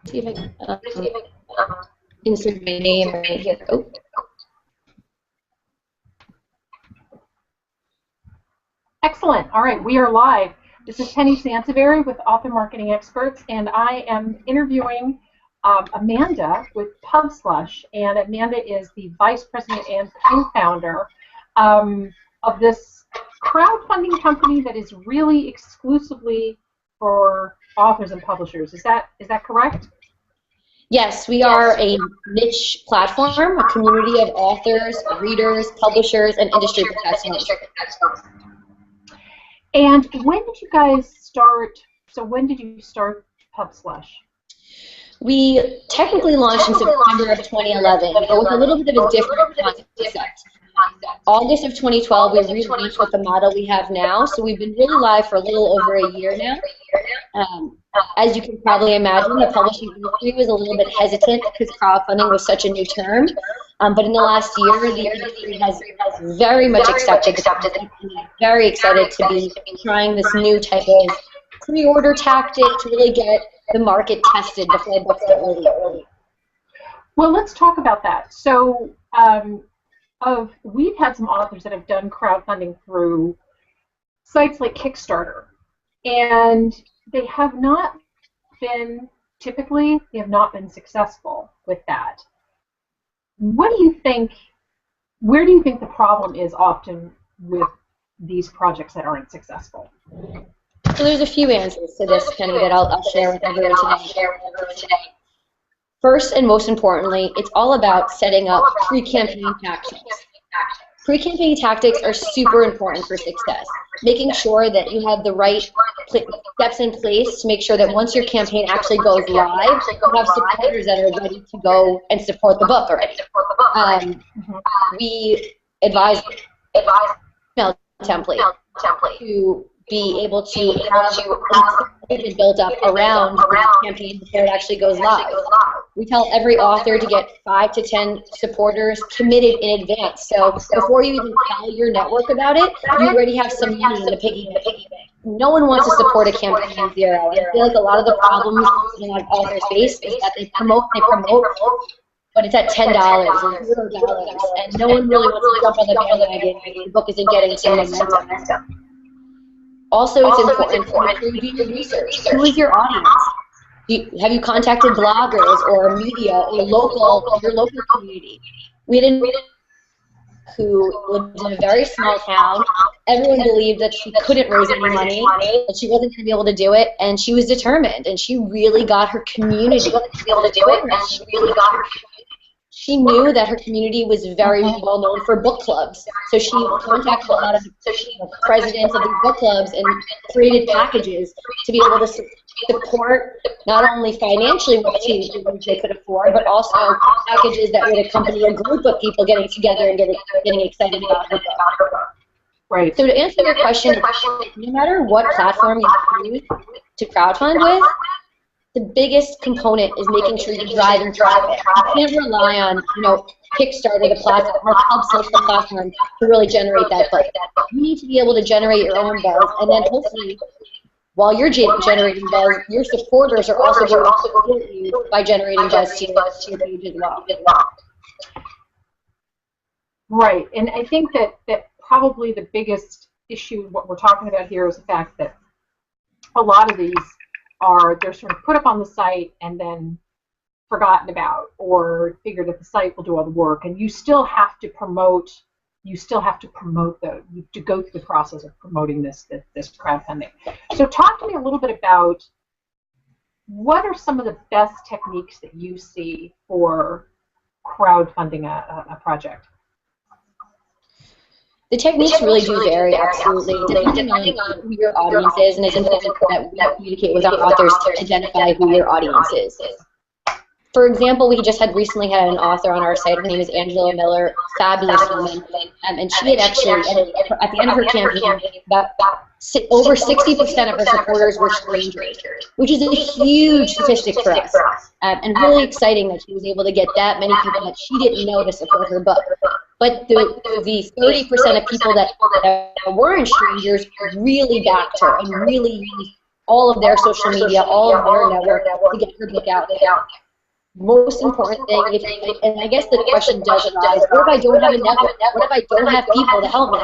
See if I can insert my name right here. Oh. Excellent. All right, we are live. This is Penny Santaberry with Author Marketing Experts, and I am interviewing Amanda with PubSlush. And Amanda is the vice president and co-founder of this crowdfunding company that is really exclusively for authors and publishers. Is that correct? Yes, we are a niche platform, a community of authors, readers, publishers, and industry professionals. And when did you guys start? So when did you start PubSlush? We technically launched in September of 2011, but with a little bit of a different concept. August of 2012, we relaunched with the model we have now, so we've been really live for a little over a year now. As you can probably imagine, the publishing industry was a little bit hesitant because crowdfunding was such a new term. But in the last year, the industry has very much accepted the concept, and I'm very excited to be trying this new type of pre-order tactic to really get the market tested before books get released. Well, let's talk about that. So we've had some authors that have done crowdfunding through sites like Kickstarter, and they have not been, typically, they have not been successful with that. What do you think, where do you think the problem is often with these projects that aren't successful? So there's a few answers to this, Penny, that I'll share with everyone today. First and most importantly, it's all about setting up pre-campaign tactics. Pre-campaign tactics are super important for success. Making sure that you have the right steps in place to make sure that once your campaign actually goes live, you have supporters that are ready to go and support the book already. We advise email template to be able to have a built up around the campaign before it actually goes live. We tell every author to get 5 to 10 supporters committed in advance. So before you even tell your network about it, you already have some money in the piggy bank. No one wants to support a campaign at zero. I feel like a lot of the problems a lot of authors face is that they promote, but it's at $10 or $0, and no one really wants to jump on the bandwagon if the book isn't getting some momentum. Also, it's important to do your research. Who is your audience? Have you contacted bloggers or media or your local community? We had a who lived in a very small town. Everyone believed that she couldn't raise any money, that she wasn't going to be able to do it, and she was determined, and she really got her community. She knew that her community was very well known for book clubs, so she contacted a lot of presidents of these book clubs and created packages to be able to support not only financially what they could afford, but also packages that would accompany a group of people getting together and getting excited about her book. Right. So to answer your question, no matter what platform you use to crowdfund with, the biggest component is making sure you're driving traffic. You can't rely on, Kickstarter, the platform, or PubSlush, the platform, to really generate that buzz. You need to be able to generate your own buzz, and then hopefully, while you're generating buzz, your supporters are also going to support you by generating buzz to your page as well. Right, and I think that probably the biggest issue, what we're talking about here, is the fact that a lot of these they're sort of put up on the site and then forgotten about, or figure that the site will do all the work, and you still have to promote. You still have to promote to go through the process of promoting this crowdfunding. So talk to me a little bit about what are some of the best techniques that you see for crowdfunding a project. The techniques really do vary, absolutely, depending on who your audience is, and it's important that we communicate with our authors to identify who your audience is. For example, we just recently had an author on our site. Her name is Angela Miller, fabulous woman, and she had actually, at the end of her campaign, over 60% of her supporters were strangers, which is a huge statistic for us, and really exciting that she was able to get that many people that she didn't know to support her book. But the 30% of people that weren't strangers really backed her and really all of their social media, all of their network to get her book out there. Most important thing, and I guess the question does arise, what if I don't have a network? What if I don't have people to help me?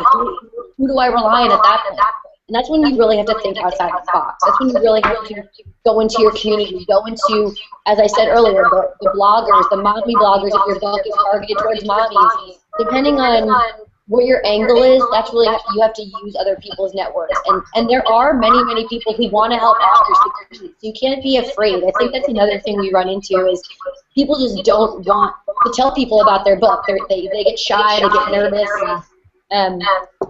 Who do I rely on at that point? And that's when you really have to think outside the box. That's when you really have to go into your community, go into, as I said earlier, the bloggers, the mommy bloggers, if your book is targeted towards mommies. Depending on what your angle is, that's really, you have to use other people's networks. And there are many, many people who want to help authors succeed. So you can't be afraid. I think that's another thing we run into is people just don't want to tell people about their book. They get shy, they get nervous.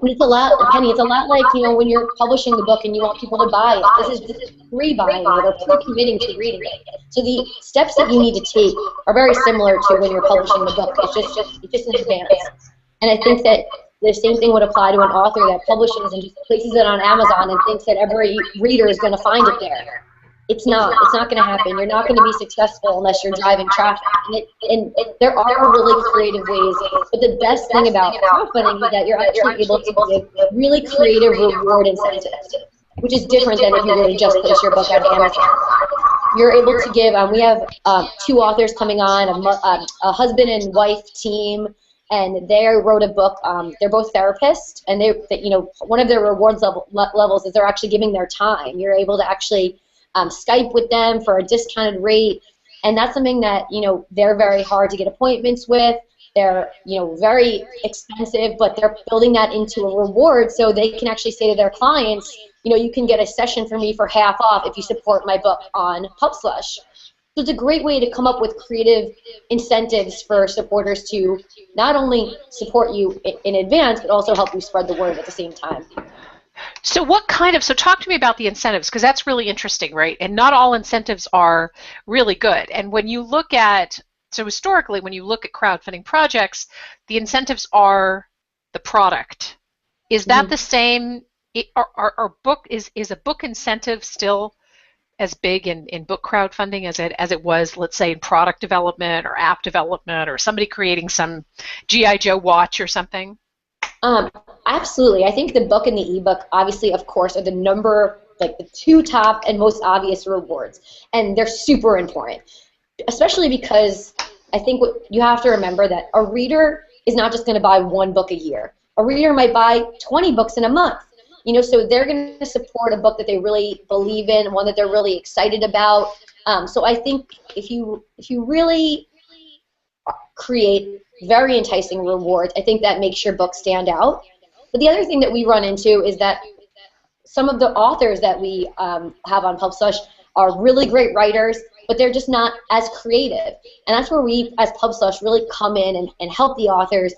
It's a lot, Penny, it's a lot like, you know, when you're publishing the book and you want people to buy it. This is pre-buying it or pre-committing to reading it. So the steps that you need to take are very similar to when you're publishing the book. It's just in advance. And I think that the same thing would apply to an author that publishes and just places it on Amazon and thinks that every reader is going to find it there. It's not. It's not going to happen. You're not going to be successful unless you're driving traffic. And there are really creative ways. But the best thing about crowdfunding is that you're actually able to give really creative reward incentives, which is different than if you were to just place your book on Amazon. You're able to give. We have 2 authors coming on, a husband and wife team. And they wrote a book. They're both therapists, and you know, one of their rewards levels is they're actually giving their time. You're able to actually Skype with them for a discounted rate, and that's something that, you know, they're very hard to get appointments with. They're, you know, very expensive, but they're building that into a reward so they can actually say to their clients, you know, you can get a session from me for half off if you support my book on PubSlush. So it's a great way to come up with creative incentives for supporters to not only support you in advance, but also help you spread the word at the same time. So talk to me about the incentives, because that's really interesting, right? And not all incentives are really good. And when you look at, so historically, when you look at crowdfunding projects, the incentives are the product. Is that the same? Is a book incentive still as big in book crowdfunding as it was, let's say, in product development or app development or somebody creating some G.I. Joe watch or something? Absolutely. I think the book and the ebook, obviously, of course, are the 2 top and most obvious rewards, and they're super important, especially because I think what you have to remember that a reader is not just going to buy 1 book a year. A reader might buy 20 books in a month. You know, so they're going to support a book that they really believe in, one that they're really excited about. So I think if you really create very enticing rewards, I think that makes your book stand out. But the other thing that we run into is that some of the authors that we have on PubSlush are really great writers, but they're just not as creative. And that's where we, as PubSlush, really come in and help the authors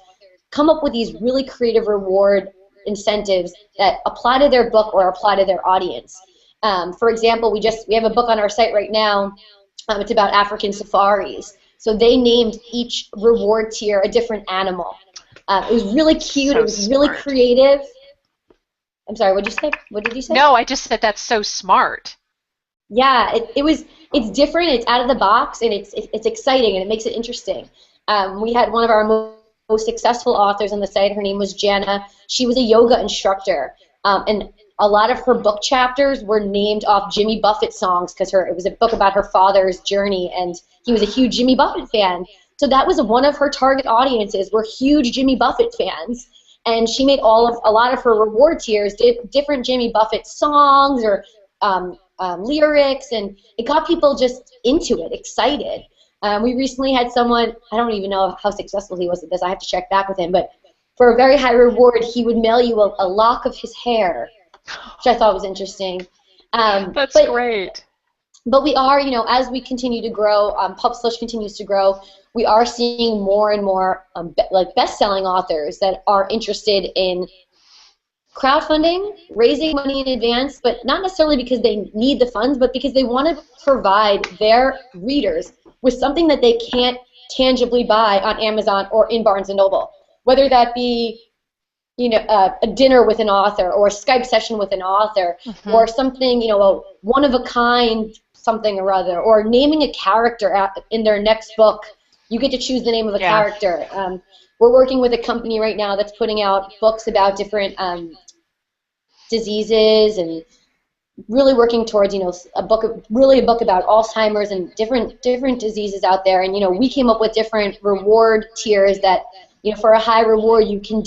come up with these really creative reward incentives that apply to their book or apply to their audience. For example, we have a book on our site right now. It's about African safaris. So they named each reward tier a different animal. It was really cute. So it was really creative. I'm sorry. What did you say? What did you say? No, I just said that's so smart. Yeah, it's different. It's out of the box, and it's exciting, and it makes it interesting. We had one of our most successful authors on the site. Her name was Jana. She was a yoga instructor, and a lot of her book chapters were named off Jimmy Buffett songs because it was a book about her father's journey, and he was a huge Jimmy Buffett fan. So that was one of her target audiences were huge Jimmy Buffett fans, and she made a lot of her reward tiers different Jimmy Buffett songs or lyrics, and it got people just into it, excited. We recently had someone, I don't even know how successful he was at this, I have to check back with him, but for a very high reward, he would mail you a lock of his hair, which I thought was interesting. That's great. But we are, you know, as we continue to grow, PubSlush continues to grow, we are seeing more and more best-selling authors that are interested in crowdfunding, raising money in advance, but not necessarily because they need the funds, but because they want to provide their readers with something that they can't tangibly buy on Amazon or in Barnes & Noble, whether that be, you know, a dinner with an author or a Skype session with an author or something, you know, a one-of-a-kind something or other, or naming a character in their next book. You get to choose the name of a character. We're working with a company right now that's putting out books about different diseases and really working towards, a book about Alzheimer's and different diseases out there. And, we came up with different reward tiers that, for a high reward, you can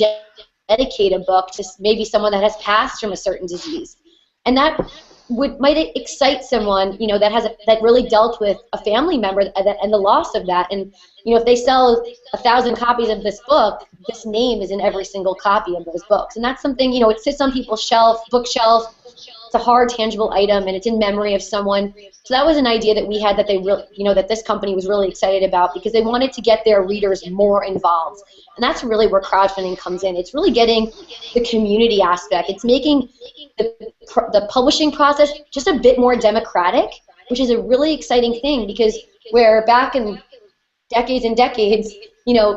dedicate a book to maybe someone that has passed from a certain disease. And that might excite someone, that really dealt with a family member and the loss of that. And, if they sell 1,000 copies of this book, this name is in every single copy of those books. And that's something, it sits on people's bookshelf. It's a hard, tangible item, and it's in memory of someone. So that was an idea that we had that they really, that this company was really excited about, because they wanted to get their readers more involved. And that's really where crowdfunding comes in. It's really getting the community aspect. It's making the publishing process just a bit more democratic, which is a really exciting thing, because where back in decades and decades,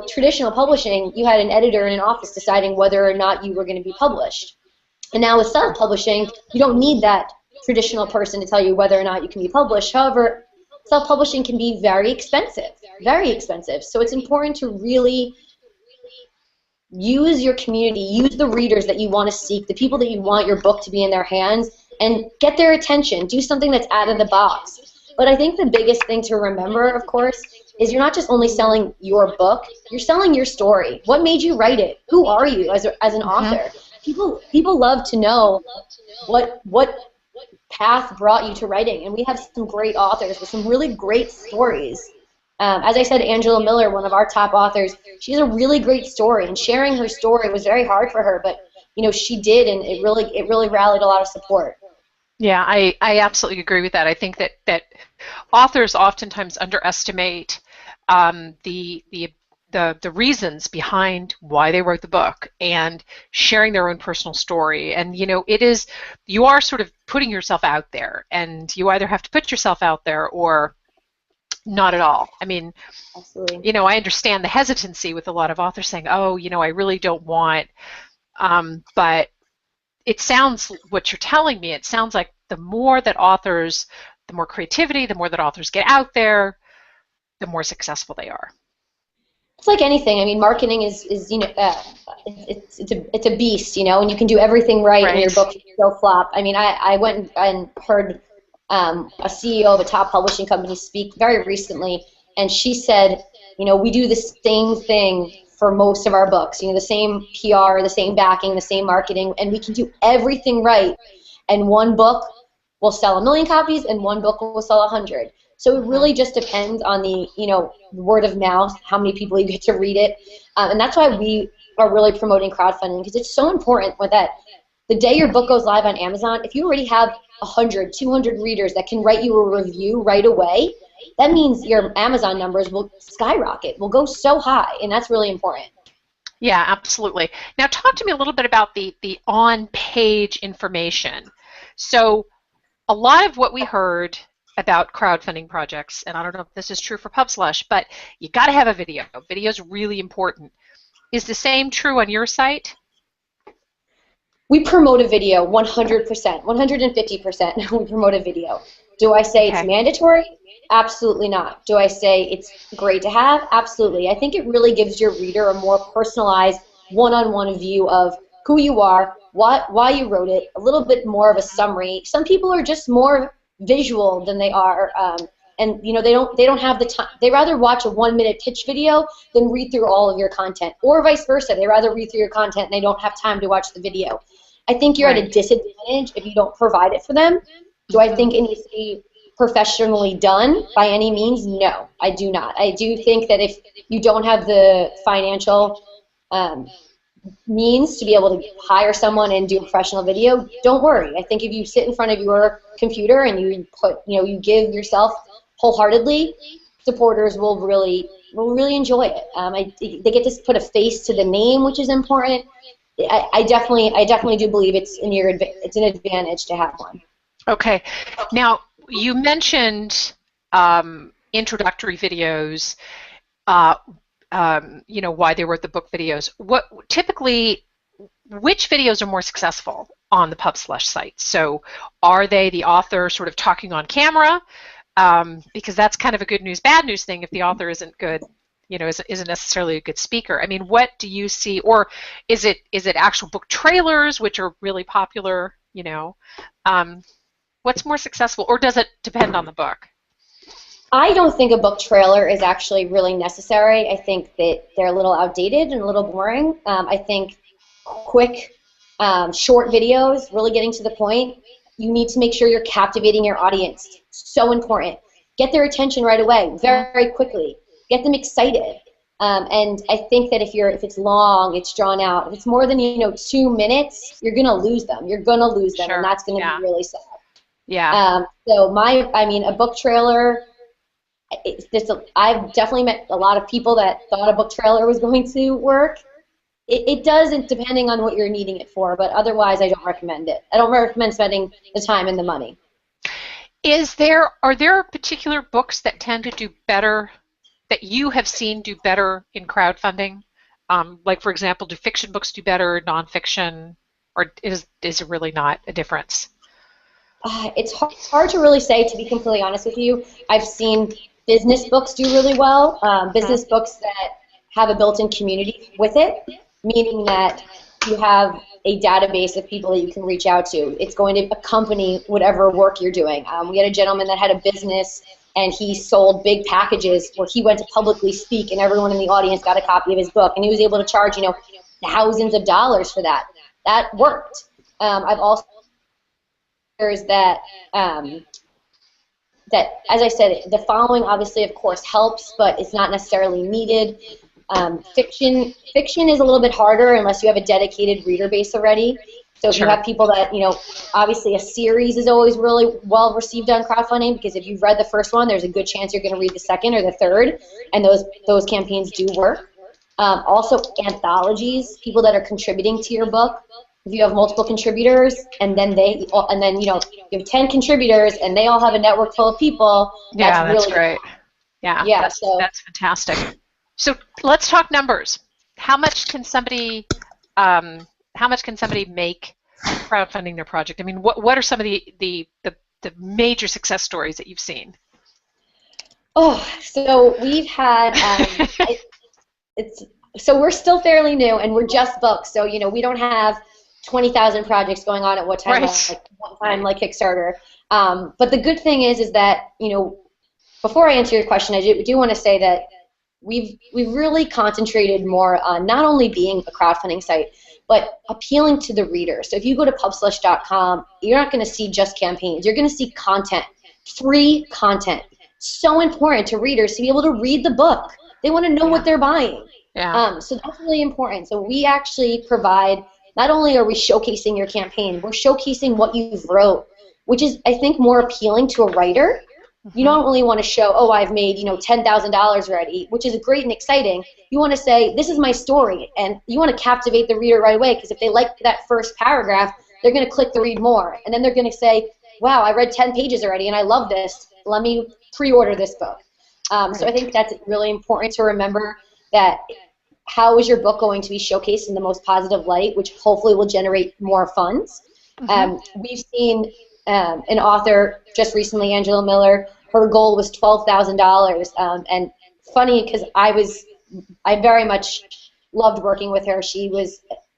traditional publishing, you had an editor in an office deciding whether or not you were going to be published. And now with self-publishing, you don't need that traditional person to tell you whether or not you can be published. However, self-publishing can be very expensive, very expensive. So it's important to really use your community, use the readers that you want to seek, the people that you want your book to be in their hands, and get their attention. Do something that's out of the box. But I think the biggest thing to remember, of course, is you're not just only selling your book, you're selling your story. What made you write it? Who are you as an author? People love to know what path brought you to writing, and we have some great authors with some really great stories. As I said, Angela Miller, one of our top authors, she has a really great story, and sharing her story was very hard for her, but she did, and it really rallied a lot of support. Yeah, I absolutely agree with that. I think that authors oftentimes underestimate the reasons behind why they wrote the book and sharing their own personal story. And you are sort of putting yourself out there, and you either have to put yourself out there or not at all. I mean, absolutely. I understand the hesitancy with a lot of authors saying, oh, I really don't want, but it sounds, what you're telling me, it sounds like the more creativity, the more that authors get out there, the more successful they are. It's like anything. I mean, marketing is it's a beast, and you can do everything right, and your book can still flop. I mean, I went and heard a CEO of a top publishing company speak very recently, and she said, we do the same thing for most of our books. The same PR, the same backing, the same marketing, and we can do everything right, and one book will sell 1 million copies, and one book will sell 100. So it really just depends on the, word of mouth, how many people you get to read it. And that's why we are really promoting crowdfunding, because it's so important that the day your book goes live on Amazon, if you already have 100, 200 readers that can write you a review right away, that means your Amazon numbers will skyrocket, will go so high, and that's really important. Yeah, absolutely. Now talk to me a little bit about the on-page information. So a lot of what we heard about crowdfunding projects, and I don't know if this is true for PubSlush, but you got to have a video. Video is really important. Is the same true on your site? We promote a video 100%, 150%. We promote a video. Do I say it's mandatory? Absolutely not. Do I say it's great to have? Absolutely. I think it really gives your reader a more personalized, one-on-one view of who you are, why you wrote it, a little bit more of a summary. Some people are just more visual than they are, and they don't have the time. They rather watch a 1-minute pitch video than read through all of your content, or vice versa. They rather read through your content and they don't have time to watch the video. I think you're at a disadvantage if you don't provide it for them. Do I think it needs to be professionally done by any means? No, I do not. I do think that if you don't have the financial means to be able to hire someone and do a professional video, don't worry. I think if you sit in front of your computer and you give yourself wholeheartedly, supporters will really enjoy it. They get to put a face to the name, which is important. I definitely do believe it's an advantage to have one. Okay. Now you mentioned introductory videos. Why they wrote the book videos. Which videos are more successful on the PubSlush site? So are they the author sort of talking on camera? Because that's kind of a good news, bad news thing if the author isn't good, isn't necessarily a good speaker. I mean, what do you see? Or is it actual book trailers, which are really popular, What's more successful, or does it depend on the book? I don't think a book trailer is actually really necessary. I think that they're a little outdated and a little boring. I think quick, short videos, really getting to the point, you need to make sure you're captivating your audience. So important. Get their attention right away, very, very quickly. Get them excited. And I think that if it's long, it's drawn out. If it's more than 2 minutes, you're gonna lose them. You're gonna lose them, Sure. and that's gonna be really sad. Yeah. So a book trailer. I've definitely met a lot of people that thought a book trailer was going to work. It doesn't, depending on what you're needing it for, but otherwise I don't recommend it. I don't recommend spending the time and the money. Are there particular books that tend to do better, that you have seen do better in crowdfunding? Like, for example, do fiction books do better, nonfiction, or is it really not a difference? It's hard to really say, to be completely honest with you. I've seen business books do really well, business books that have a built-in community with it, meaning that you have a database of people that you can reach out to. It's going to accompany whatever work you're doing. We had a gentleman that had a business, and he sold big packages where he went to publicly speak, and everyone in the audience got a copy of his book, and he was able to charge, thousands of dollars for that. That worked. I've also heard that, as I said, the following obviously, of course, helps, but it's not necessarily needed. Fiction is a little bit harder unless you have a dedicated reader base already. So if you have people that, obviously a series is always really well received on crowdfunding, because if you've read the first one, there's a good chance you're going to read the second or the third, and those campaigns do work. Also, anthologies, people that are contributing to your book. If you have multiple contributors, and then you have 10 contributors, and they all have a network full of people. That's really great. Yeah, that's fantastic. So let's talk numbers. How much can somebody make crowdfunding their project? I mean, what are some of the major success stories that you've seen? Oh, so we've had so we're still fairly new, and we're just booked. So we don't have 20,000 projects going on at one time, like Kickstarter. But the good thing is that before I answer your question, I do want to say that we've really concentrated more on not only being a crowdfunding site, but appealing to the reader. So if you go to PubSlush.com, you're not going to see just campaigns. You're going to see content, free content. So important to readers to be able to read the book. They want to know what they're buying. Yeah. So that's really important. So we actually provide, not only are we showcasing your campaign, we're showcasing what you've wrote, which is, I think, more appealing to a writer. You don't really want to show, oh, I've made $10,000 already, which is great and exciting. You want to say, this is my story, and you want to captivate the reader right away, because if they like that first paragraph, they're going to click to read more, and then they're going to say, wow, I read 10 pages already, and I love this. Let me pre-order this book. So I think that's really important to remember, that how is your book going to be showcased in the most positive light, which hopefully will generate more funds. We've seen an author just recently, Angela Miller, her goal was $12,000, and funny, because I very much loved working with her. She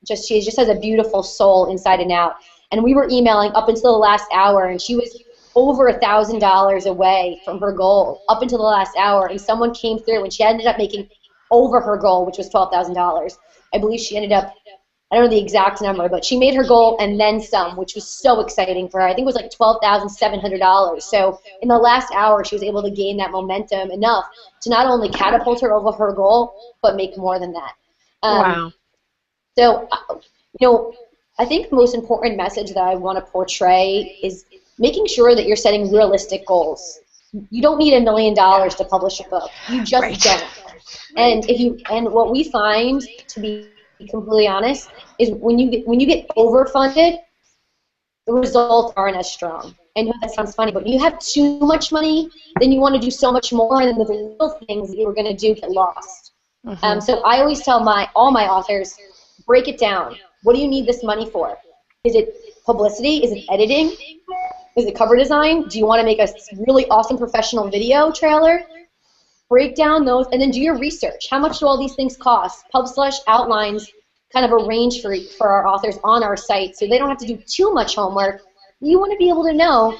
just has a beautiful soul inside and out, and we were emailing up until the last hour, and she was over $1,000 away from her goal up until the last hour, and someone came through, and she ended up making over her goal, which was $12,000. I believe she ended up, I don't know the exact number, but she made her goal and then some, which was so exciting for her. I think it was like $12,700. So in the last hour, she was able to gain that momentum enough to not only catapult her over her goal, but make more than that. Wow. So, I think the most important message that I want to portray is making sure that you're setting realistic goals. You don't need $1 million to publish a book. You just don't. And what we find, to be completely honest, is when you get overfunded, the results aren't as strong. I know that sounds funny, but when you have too much money, then you want to do so much more, and then the little things that you were going to do get lost. So I always tell all my authors, break it down. What do you need this money for? Is it publicity? Is it editing? Is it cover design? Do you want to make a really awesome professional video trailer? Break down those, and then do your research. How much do all these things cost? PubSlush outlines kind of a range for our authors on our site, so they don't have to do too much homework, you want to be able to know,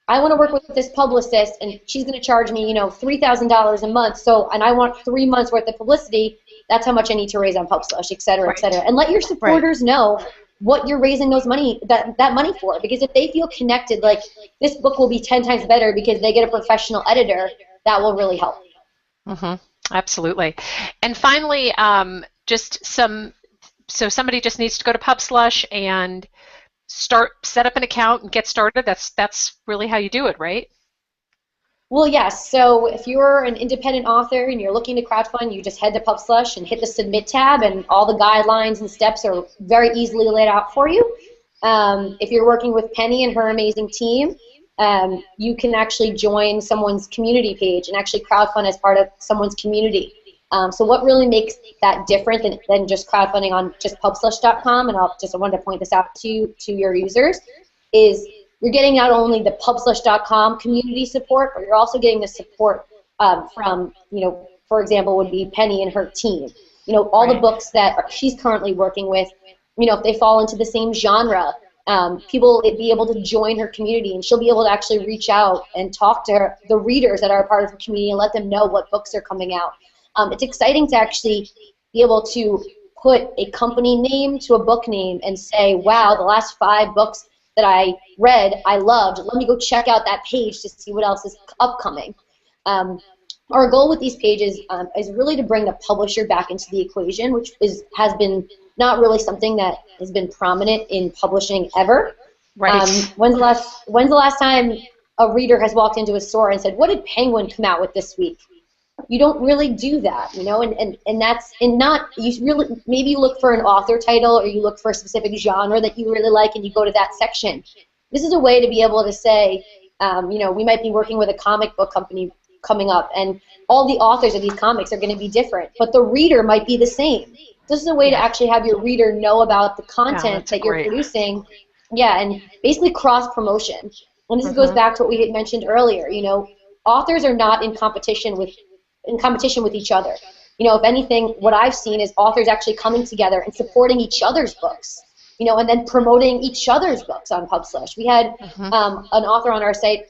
I want to work with this publicist, and she's going to charge me, $3,000 a month. So, and I want 3 months worth of publicity. That's how much I need to raise on PubSlush, et cetera, et cetera. And let your supporters know what you're raising that money for. Because if they feel connected, like this book will be 10 times better because they get a professional editor, that will really help. Absolutely. And finally, so somebody just needs to go to PubSlush and set up an account and get started. That's really how you do it, right? Well, yes. So if you're an independent author and you're looking to crowdfund, you just head to PubSlush and hit the Submit tab, and all the guidelines and steps are very easily laid out for you. If you're working with Penny and her amazing team, you can actually join someone's community page and actually crowdfund as part of someone's community. So what really makes that different than just crowdfunding on just PubSlush.com, and I wanted to point this out to your users, is you're getting not only the PubSlush.com community support, but you're also getting the support from, for example, would be Penny and her team. All the books that she's currently working with, if they fall into the same genre, people will be able to join her community, and she'll be able to actually reach out and talk to the readers that are part of her community and let them know what books are coming out. It's exciting to actually be able to put a company name to a book name and say, wow, the last 5 books that I read, I loved. Let me go check out that page to see what else is upcoming. Our goal with these pages is really to bring the publisher back into the equation, which has been not really something that has been prominent in publishing ever. Right. When's the last time a reader has walked into a store and said, what did Penguin come out with this week? You don't really do that, maybe you look for an author title, or you look for a specific genre that you really like and you go to that section. This is a way to be able to say, we might be working with a comic book company coming up, and all the authors of these comics are going to be different, but the reader might be the same. This is a way to actually have your reader know about the content that you're producing, and basically cross-promotion. And this goes back to what we had mentioned earlier. Authors are not in competition with each other. If anything, what I've seen is authors actually coming together and supporting each other's books, and then promoting each other's books on PubSlush. We had an author on our site,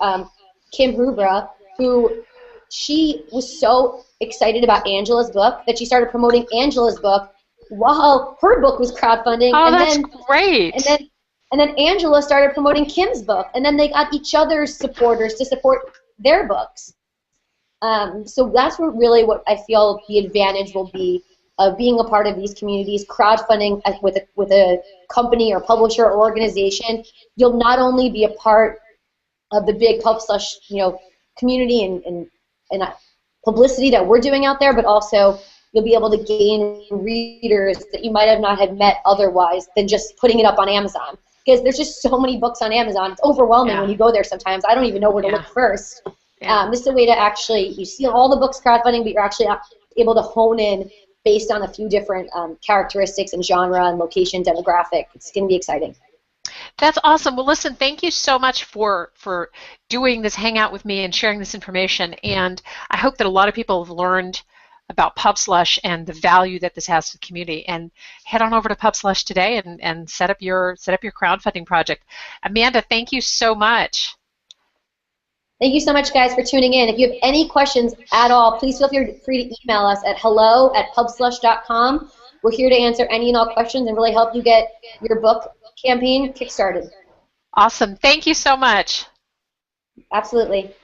Kim Rubra, who she was so excited about Angela's book that she started promoting Angela's book while her book was crowdfunding. Oh, that's great. And then Angela started promoting Kim's book, and then they got each other's supporters to support their books. So that's what I feel the advantage will be of being a part of these communities, crowdfunding with a company or publisher or organization. You'll not only be a part of the big PubSlush community and publicity that we're doing out there, but also you'll be able to gain readers that you might have not have met otherwise than just putting it up on Amazon. Because there's just so many books on Amazon. It's overwhelming when you go there sometimes. I don't even know where to look first. This is a way to actually, you see all the books crowdfunding, but you're actually able to hone in based on a few different characteristics and genre and location demographic. It's going to be exciting. That's awesome. Well, listen, thank you so much for doing this hangout with me and sharing this information. And I hope that a lot of people have learned about PubSlush and the value that this has to the community. And head on over to PubSlush today and set up your crowdfunding project. Amanda, thank you so much. Thank you so much, guys, for tuning in. If you have any questions at all, please feel free to email us at hello@pubslush.com. We're here to answer any and all questions and really help you get your book campaign kickstarted. Awesome. Thank you so much. Absolutely.